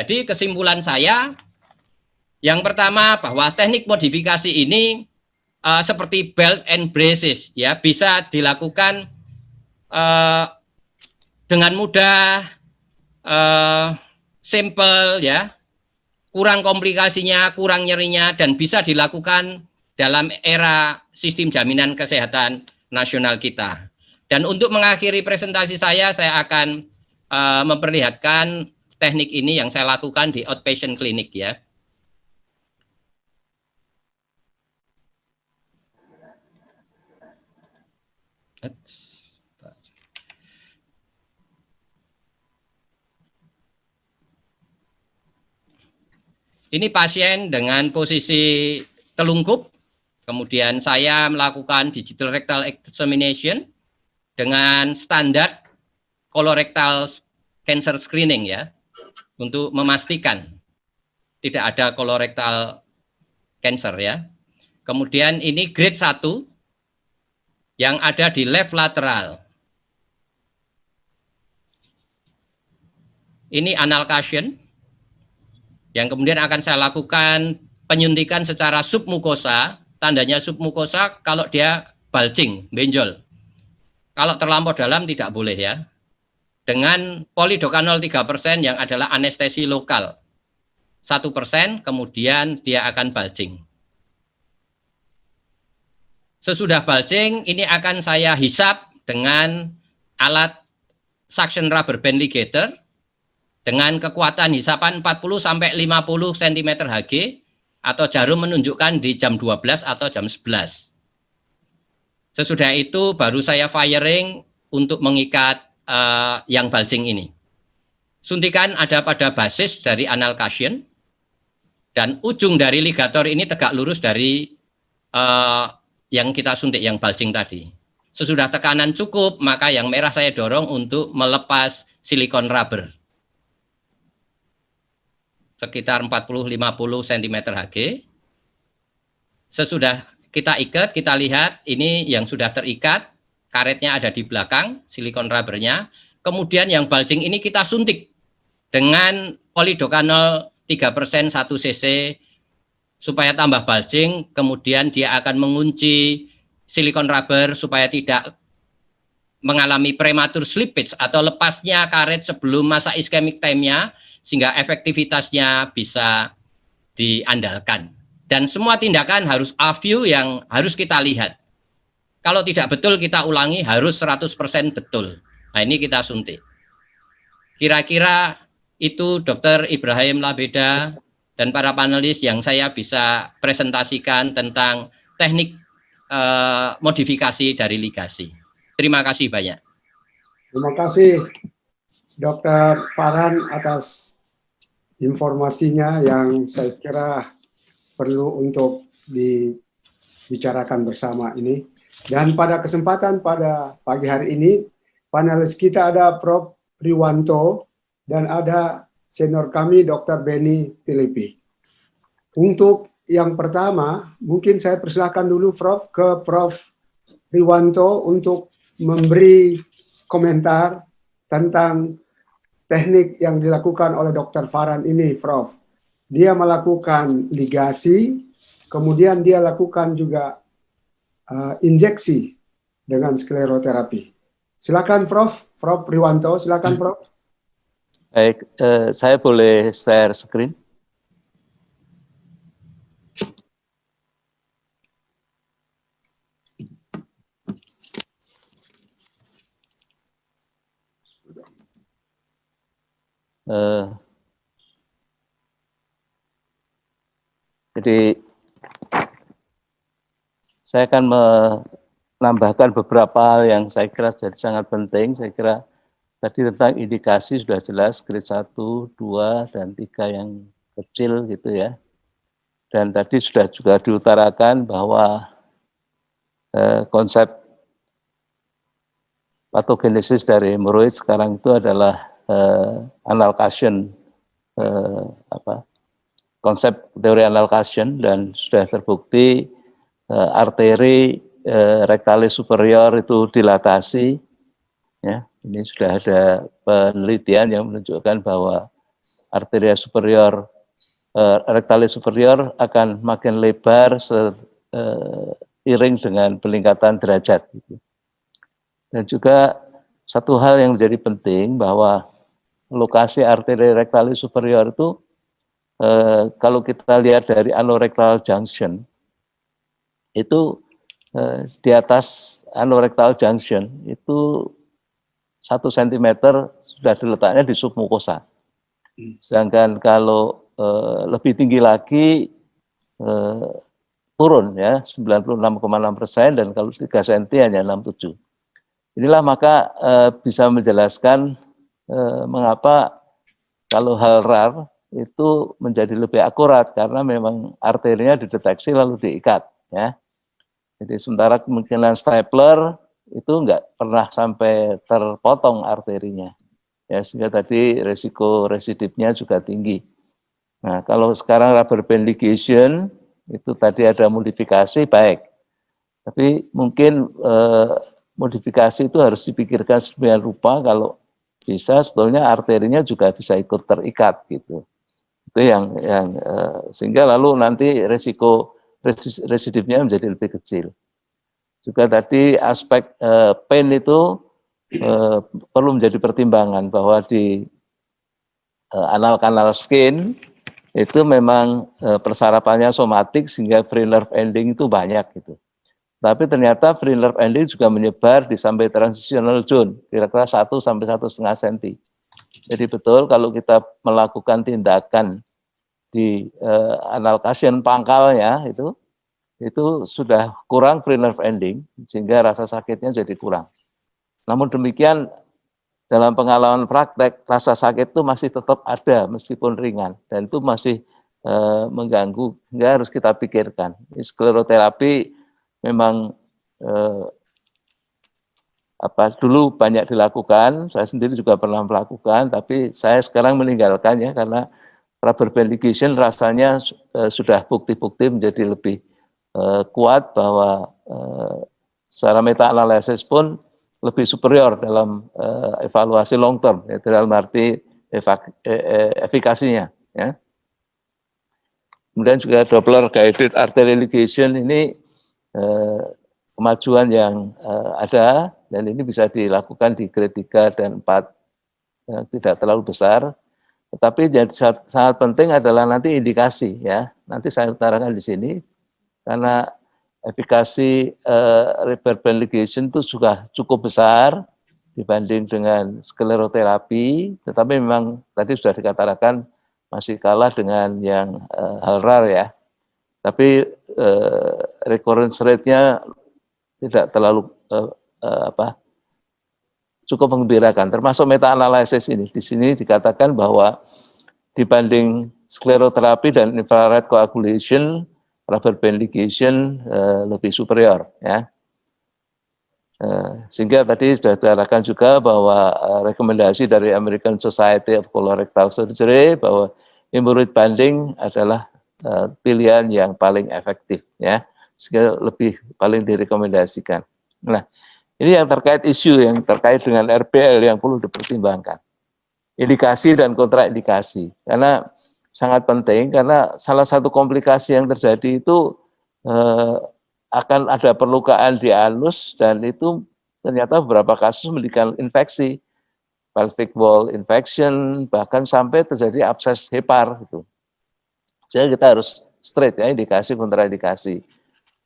Jadi kesimpulan saya, yang pertama bahwa teknik modifikasi ini seperti belt and braces, ya, bisa dilakukan dengan mudah, simple, ya, kurang komplikasinya, kurang nyerinya, dan bisa dilakukan dalam era sistem jaminan kesehatan nasional kita. Dan untuk mengakhiri presentasi saya akan memperlihatkan teknik ini yang saya lakukan di outpatient clinic, ya. Ini pasien dengan posisi telungkup, kemudian saya melakukan digital rectal examination dengan standar colorectal cancer screening, ya, untuk memastikan tidak ada colorectal cancer, ya. Kemudian ini grade 1 yang ada di left lateral. Ini anal cushion yang kemudian akan saya lakukan penyuntikan secara submukosa. Tandanya submukosa kalau dia bulging, benjol. Kalau terlampau dalam tidak boleh, ya. Dengan polidocanol 3% yang adalah anestesi lokal. 1% kemudian dia akan bulging. Sesudah bulging ini akan saya hisap dengan alat suction rubber band ligator dengan kekuatan hisapan 40 sampai 50 cm Hg atau jarum menunjukkan di jam 12 atau jam 11. Sesudah itu baru saya firing untuk mengikat yang bulging ini. Suntikan ada pada basis dari anal cushion dan ujung dari ligator ini tegak lurus dari yang kita suntik yang bulging tadi. Sesudah tekanan cukup, maka yang merah saya dorong untuk melepas silikon rubber. Sekitar 40-50 cm Hg. Sesudah kita ikat, kita lihat ini yang sudah terikat, karetnya ada di belakang, silikon rubbernya. Kemudian yang bulging ini kita suntik dengan polidocanol 3% 1 cc supaya tambah bulging, kemudian dia akan mengunci silikon rubber supaya tidak mengalami prematur slippage atau lepasnya karet sebelum masa ischemic time-nya, sehingga efektivitasnya bisa diandalkan. Dan semua tindakan harus A-view yang harus kita lihat. Kalau tidak betul kita ulangi, harus 100% betul. Nah, ini kita suntik. Kira-kira itu Dr. Ibrahim Labeda dan para panelis yang saya bisa presentasikan tentang teknik modifikasi dari ligasi. Terima kasih banyak. Terima kasih Dr. Farhan atas informasinya yang saya kira perlu untuk dibicarakan bersama ini. Dan pada kesempatan pada pagi hari ini, panelis kita ada Prof. Riwanto dan ada senior kami Dr. Benny Filipi. Untuk yang pertama, mungkin saya persilahkan dulu Prof. ke Prof. Riwanto untuk memberi komentar tentang teknik yang dilakukan oleh Dr. Farhan ini, Prof. Dia melakukan ligasi, kemudian dia lakukan juga injeksi dengan skleroterapi. Silakan Prof. Prof. Riwanto, silakan Prof. Baik, saya boleh share screen? Jadi saya akan menambahkan beberapa hal yang saya kira jadi sangat penting. Saya kira tadi tentang indikasi sudah jelas, grade 1, 2, dan 3 yang kecil gitu ya. Dan tadi sudah juga diutarakan bahwa konsep patogenesis dari hemoroid sekarang itu adalah anal cushion, konsep teori anal cushion, dan sudah terbukti arteri rectalis superior itu dilatasi. Ya, ini sudah ada penelitian yang menunjukkan bahwa arteria superior, rectalis superior akan makin lebar seiring dengan peningkatan derajat. Gitu. Dan juga satu hal yang menjadi penting bahwa lokasi arteri rectalis superior itu kalau kita lihat dari anorectal junction itu di atas anorectal junction itu 1 cm sudah diletaknya di submukosa. Sedangkan kalau lebih tinggi lagi turun ya 96,6% dan kalau 3 cm hanya 67. Inilah maka bisa menjelaskan mengapa kalau hal rar itu menjadi lebih akurat karena memang arterinya dideteksi lalu diikat ya. Jadi sementara kemungkinan stapler itu enggak pernah sampai terpotong arterinya. Ya, sehingga tadi resiko residipnya juga tinggi. Nah, kalau sekarang rubber band ligation itu tadi ada modifikasi baik. Tapi mungkin modifikasi itu harus dipikirkan sedemikian rupa kalau bisa sebetulnya arterinya juga bisa ikut terikat gitu. Itu yang sehingga lalu nanti resiko residipnya menjadi lebih kecil. Juga tadi aspek pain itu perlu menjadi pertimbangan bahwa di anal kanal skin itu memang persarapannya somatik sehingga free nerve ending itu banyak gitu. Tapi ternyata free nerve ending juga menyebar di sampai transitional zone, kira-kira 1 sampai 1,5 cm. Jadi betul kalau kita melakukan tindakan di anal cushion pangkalnya itu sudah kurang free nerve ending, sehingga rasa sakitnya jadi kurang. Namun demikian, dalam pengalaman praktek, rasa sakit itu masih tetap ada meskipun ringan, dan itu masih mengganggu, sehingga harus kita pikirkan. Skleroterapi memang dulu banyak dilakukan, saya sendiri juga pernah melakukan, tapi saya sekarang meninggalkannya karena rubber band ligation rasanya sudah bukti-bukti menjadi lebih kuat bahwa secara meta-analisis pun lebih superior dalam evaluasi long term, ya, dalam arti efikasinya. Ya. Kemudian juga Doppler guided artery ligation ini kemajuan yang ada dan ini bisa dilakukan di grade 3 dan 4 yang tidak terlalu besar. Tetapi yang sangat penting adalah nanti indikasi ya. Nanti saya utarakan di sini karena efikasi rubber band ligation itu sudah cukup besar dibanding dengan skleroterapi, tetapi memang tadi sudah dikatakan masih kalah dengan yang hal rar ya. Tapi recurrence rate-nya tidak terlalu cukup menggembirakan. Termasuk meta-analisis ini. Di sini dikatakan bahwa dibanding skleroterapi dan infrared coagulation, rubber band ligation lebih superior. Ya. Sehingga tadi sudah dikatakan juga bahwa rekomendasi dari American Society of Colorectal Surgery bahwa hemorrhoid banding adalah pilihan yang paling efektif, ya, sehingga lebih paling direkomendasikan. Nah, ini yang terkait isu yang terkait dengan RPL yang perlu dipertimbangkan, indikasi dan kontraindikasi, karena sangat penting karena salah satu komplikasi yang terjadi itu akan ada perlukaan di anus dan itu ternyata beberapa kasus menimbulkan infeksi, pelvic wall infection, bahkan sampai terjadi abses hepar gitu. Jadi kita harus straight ya, indikasi kontraindikasi.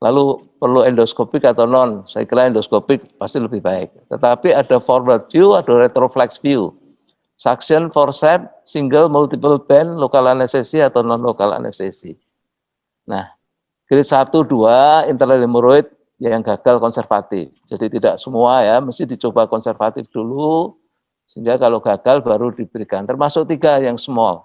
Lalu perlu endoskopik atau non? Saya kira endoskopik pasti lebih baik. Tetapi ada forward view, ada retroflex view. Suction, forceps, single, multiple band, lokal anestesi atau non lokal anestesi. Nah, grade 1, 2, internal hemorrhoid yang gagal konservatif. Jadi tidak semua ya, mesti dicoba konservatif dulu, sehingga kalau gagal baru diberikan. Termasuk 3 yang small.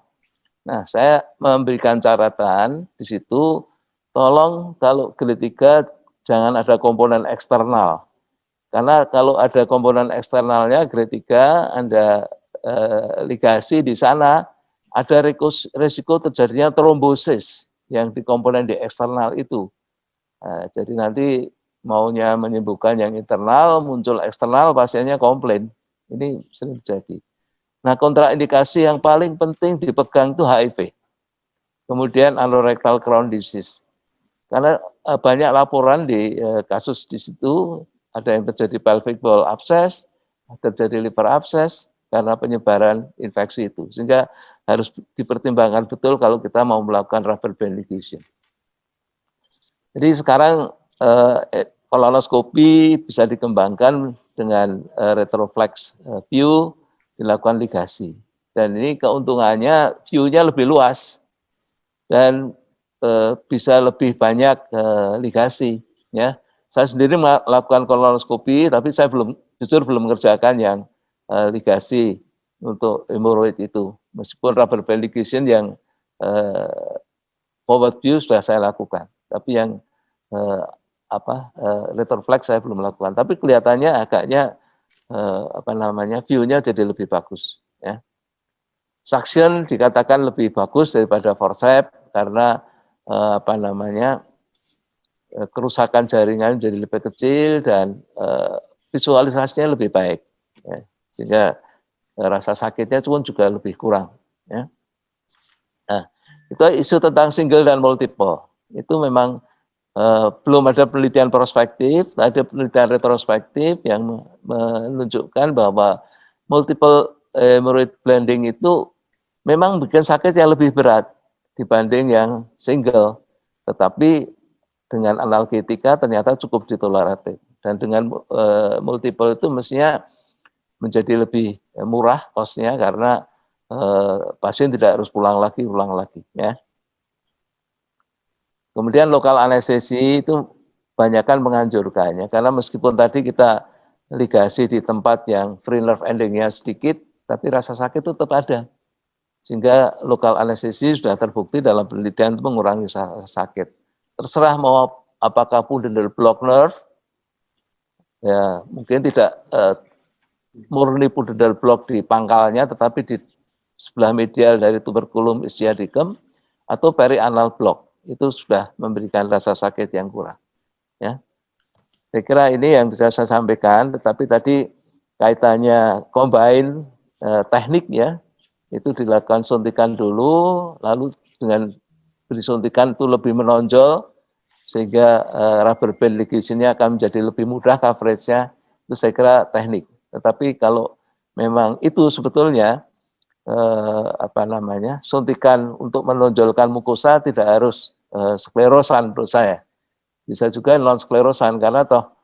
Nah, saya memberikan catatan di situ, tolong kalau grade 3 jangan ada komponen eksternal. Karena kalau ada komponen eksternalnya grade 3, Anda ligasi di sana, ada risiko terjadinya trombosis yang di komponen di eksternal itu. Jadi nanti maunya menyembuhkan yang internal, muncul eksternal, pasiennya komplain. Ini sering terjadi. Nah, kontraindikasi yang paling penting dipegang itu HIV. Kemudian anorectal crown disease. Karena banyak laporan di kasus di situ, ada yang terjadi pelvic bowel abscess, terjadi liver abscess karena penyebaran infeksi itu. Sehingga harus dipertimbangkan betul kalau kita mau melakukan rubber band ligation. Jadi sekarang kolonoskopi bisa dikembangkan dengan retroflex view, dilakukan ligasi. Dan ini keuntungannya view-nya lebih luas dan bisa lebih banyak ligasi. Ya, saya sendiri melakukan kolonoskopi, tapi saya jujur belum mengerjakan yang ligasi untuk hemoroid itu. Meskipun rubber band ligation yang forward view sudah saya lakukan, tapi yang retroflex saya belum lakukan. Tapi kelihatannya agaknya view-nya jadi lebih bagus. Ya. Suction dikatakan lebih bagus daripada forceps karena kerusakan jaringan jadi lebih kecil dan visualisasinya lebih baik, ya. Sehingga rasa sakitnya juga lebih kurang. Ya. Nah, itu isu tentang single dan multiple. Itu memang belum ada penelitian prospektif, ada penelitian retrospektif yang menunjukkan bahwa multiple hemorrhoid blending itu memang bikin sakit yang lebih berat dibanding yang single, tetapi dengan analgetika ternyata cukup ditoleratif. Dan dengan multiple itu mestinya menjadi lebih murah kosnya karena pasien tidak harus pulang lagi. Ya. Kemudian lokal anestesi itu banyakkan menganjurkannya, karena meskipun tadi kita ligasi di tempat yang free nerve endingnya sedikit, tapi rasa sakit itu tetap ada. Sehingga lokal anestesi sudah terbukti dalam penelitian itu mengurangi sakit. Terserah mau apakah pudendal block nerve, ya mungkin tidak murni pudendal block di pangkalnya, tetapi di sebelah medial dari tuberculum ischiadicum, atau perianal block, itu sudah memberikan rasa sakit yang kurang. Ya, saya kira ini yang bisa saya sampaikan. Tetapi tadi kaitannya combine teknik ya, itu dilakukan suntikan dulu, lalu dengan beri suntikan itu lebih menonjol, sehingga rubber band ligation-nya akan menjadi lebih mudah coverage-nya. Itu saya kira teknik. Tetapi kalau memang itu sebetulnya suntikan untuk menonjolkan mukosa tidak harus sklerosan menurut saya. Bisa juga non sklerosan karena toh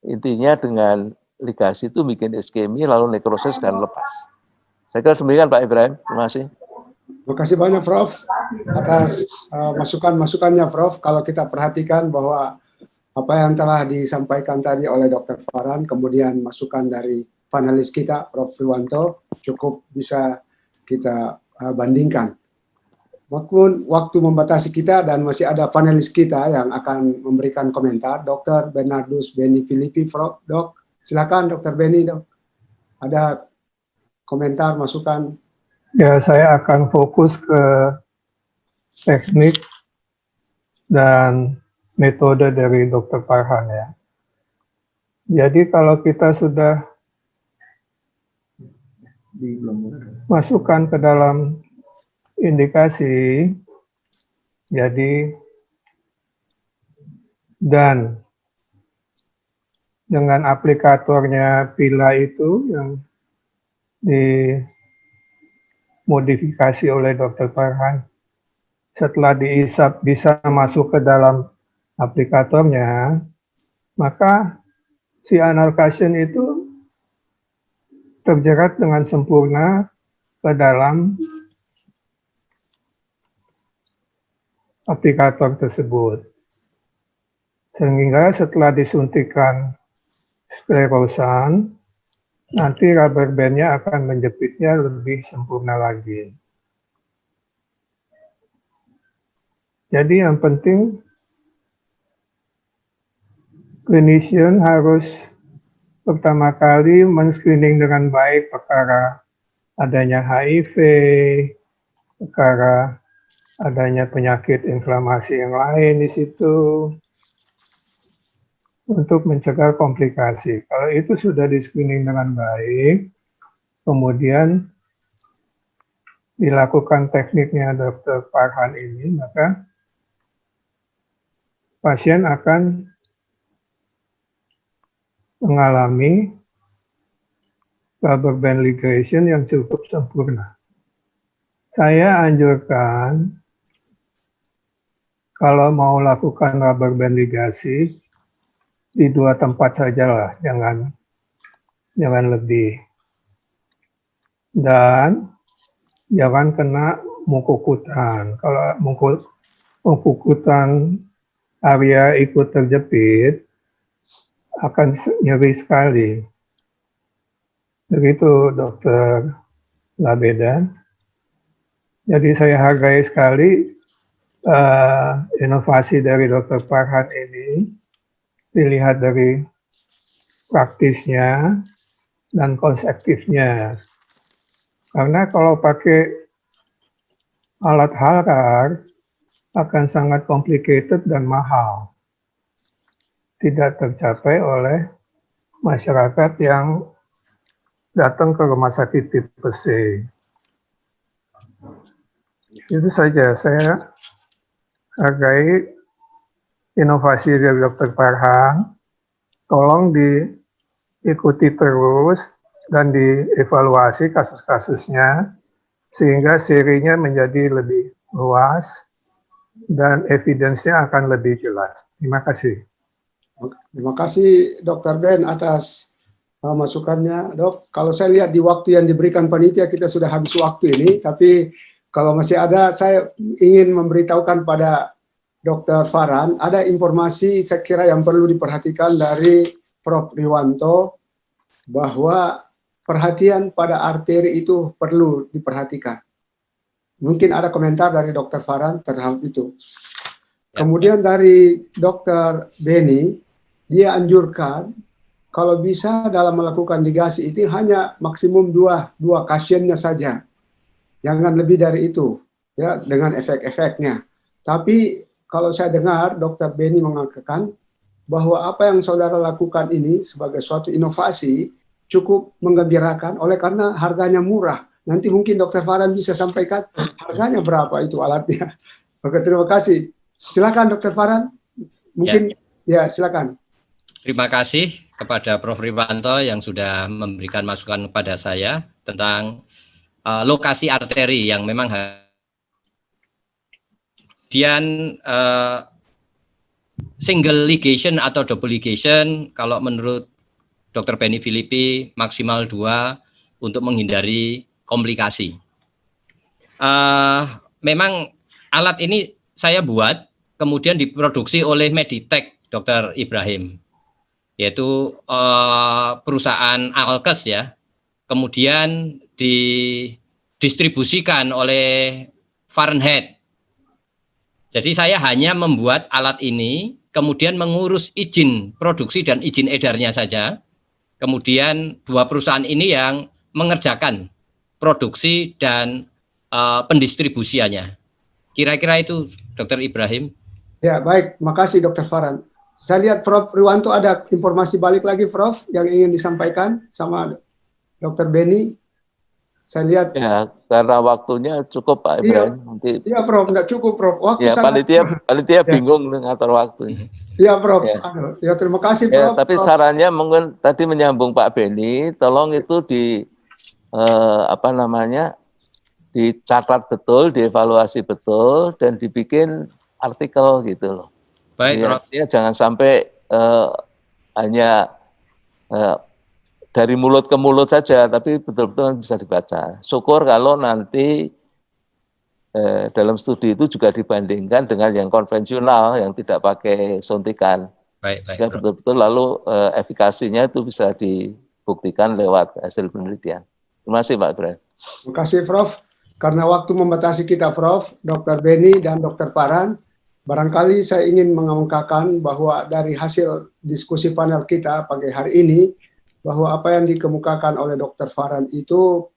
intinya dengan ligasi itu bikin iskemi lalu nekrosis dan lepas. Saya kira demikian Pak Ibrahim. Terima kasih. Terima kasih banyak Prof atas masukan-masukannya Prof. Kalau kita perhatikan bahwa apa yang telah disampaikan tadi oleh Dr. Farhan, kemudian masukan dari panelis kita Prof. Riwanto, cukup bisa kita bandingkan. Waktu membatasi kita dan masih ada panelis kita yang akan memberikan komentar, Dr. Bernardus Beni Filipi, Prof. Dok, silakan Dr. Beni, Dok. Ada komentar, masukan? Ya, saya akan fokus ke teknik dan metode dari Dr. Farhan ya. Jadi kalau kita sudah masukkan ke dalam indikasi, jadi dan dengan aplikatornya pila itu yang dimodifikasi oleh Dr. Farhan, setelah diisap bisa masuk ke dalam aplikatornya, maka si analkasien itu terjerat dengan sempurna ke dalam aplikator tersebut. Sehingga setelah disuntikan sklerosan, nanti rubber band-nya akan menjepitnya lebih sempurna lagi. Jadi yang penting, clinician harus pertama kali men-screening dengan baik perkara adanya HIV, perkara adanya penyakit inflamasi yang lain di situ, untuk mencegah komplikasi. Kalau itu sudah di-screening dengan baik, kemudian dilakukan tekniknya Dr. Farhan ini, maka pasien akan mengalami rubber band ligation yang cukup sempurna. Saya anjurkan kalau mau lakukan rubber band ligasi di 2 tempat sajalah, jangan lebih. Dan jangan kena mukukutan. Kalau mukukutan area ikut terjepit, akan nyeri sekali. Begitu Dokter Labedan. Jadi saya hargai sekali inovasi dari Dr. Farhan ini, dilihat dari praktisnya dan konseptifnya. Karena kalau pakai alat HARAR akan sangat complicated dan mahal. Tidak tercapai oleh masyarakat yang datang ke rumah sakit tipe C. Itu saja, saya hargai inovasi dari Dr. Farhan. Tolong diikuti terus dan dievaluasi kasus-kasusnya sehingga serinya menjadi lebih luas dan evidence-nya akan lebih jelas. Terima kasih. Terima kasih Dr. Ben atas masukannya, Dok. Kalau saya lihat di waktu yang diberikan panitia kita sudah habis waktu ini, tapi kalau masih ada, saya ingin memberitahukan pada Dr. Farhan, ada informasi saya kira yang perlu diperhatikan dari Prof. Riwanto, bahwa perhatian pada arteri itu perlu diperhatikan. Mungkin ada komentar dari Dr. Farhan terhadap itu. Kemudian dari Dr. Beni, dia anjurkan kalau bisa dalam melakukan ligasi itu hanya maksimum dua pasiennya saja. Jangan lebih dari itu, ya, dengan efek-efeknya. Tapi kalau saya dengar Dr. Beni mengatakan bahwa apa yang saudara lakukan ini sebagai suatu inovasi cukup menggembirakan oleh karena harganya murah. Nanti mungkin Dr. Farhan bisa sampaikan harganya berapa itu alatnya. Oke, terima kasih. Silakan Dr. Farhan. Mungkin ya silakan. Terima kasih kepada Prof. Riwanto yang sudah memberikan masukan kepada saya tentang lokasi arteri yang memang kemudian single ligation atau double ligation kalau menurut Dr. Beni Filippi maksimal 2 untuk menghindari komplikasi. Memang alat ini saya buat kemudian diproduksi oleh Meditech Dr. Ibrahim, yaitu perusahaan Alkes ya. Kemudian didistribusikan oleh Fahrenheit. Jadi saya hanya membuat alat ini, kemudian mengurus izin produksi dan izin edarnya saja. Kemudian 2 perusahaan ini yang mengerjakan produksi dan pendistribusiannya. Kira-kira itu, Dr. Ibrahim. Ya, baik. Makasih, Dr. Farhan. Saya lihat Prof. Riwanto ada informasi balik lagi, Prof, yang ingin disampaikan sama Dr. Beni. Saya lihat. Ya, karena waktunya cukup, Pak Ibrahim. Nanti, iya, Prof. Enggak cukup, Prof. Waktu ya, sangat... panitia bingung ngatur waktu. Iya, Prof. Ya, terima kasih, Prof. Ya, tapi sarannya mungkin tadi menyambung Pak Beni, tolong itu dicatat betul, dievaluasi betul, dan dibikin artikel gitu loh. Baik, Prof. Ya, jangan sampai hanya dari mulut ke mulut saja, tapi betul-betul bisa dibaca. Syukur kalau nanti dalam studi itu juga dibandingkan dengan yang konvensional yang tidak pakai suntikan. Baik, betul-betul lalu efikasinya itu bisa dibuktikan lewat hasil penelitian. Terima kasih Pak Ibrahim. Terima kasih Prof. Karena waktu membatasi kita Prof, Dr. Beni dan Dr. Farhan, barangkali saya ingin mengemukakan bahwa dari hasil diskusi panel kita pagi hari ini, bahwa apa yang dikemukakan oleh Dr. Farhan itu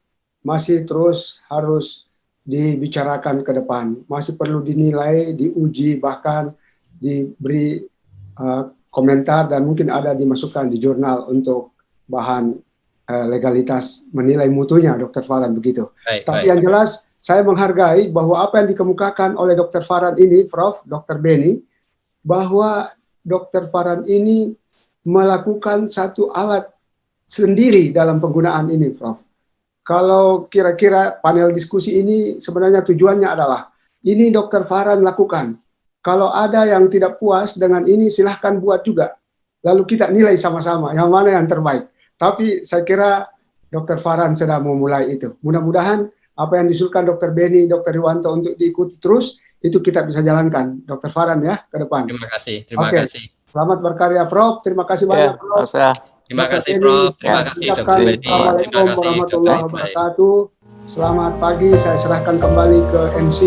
masih terus harus dibicarakan ke depan, masih perlu dinilai, diuji, bahkan diberi komentar dan mungkin ada dimasukkan di jurnal untuk bahan legalitas menilai mutunya, Dr. Farhan, begitu. Baik, Tapi baik. yang jelas, saya menghargai bahwa apa yang dikemukakan oleh Dr. Farhan ini, Prof. Dr. Beni, bahwa Dr. Farhan ini melakukan satu alat sendiri dalam penggunaan ini, Prof. Kalau kira-kira panel diskusi ini sebenarnya tujuannya adalah, ini Dr. Farhan lakukan. Kalau ada yang tidak puas dengan ini, silahkan buat juga. Lalu kita nilai sama-sama, yang mana yang terbaik. Tapi saya kira Dr. Farhan sedang memulai itu. Mudah-mudahan apa yang disuruhkan Dr. Beni, Dr. Riwanto untuk diikuti terus, itu kita bisa jalankan. Dr. Farhan ya, ke depan. Terima kasih, terima Oke. kasih. Selamat berkarya, Prof. Terima kasih banyak, Prof. Terima Dr. kasih, Beni, Prof. Terima saya kasih, ucapkan Dr. Beni. Terima Assalamualaikum kasih, warahmatullahi Dr. Baik. wabarakatuh. Selamat pagi, saya serahkan kembali ke MC.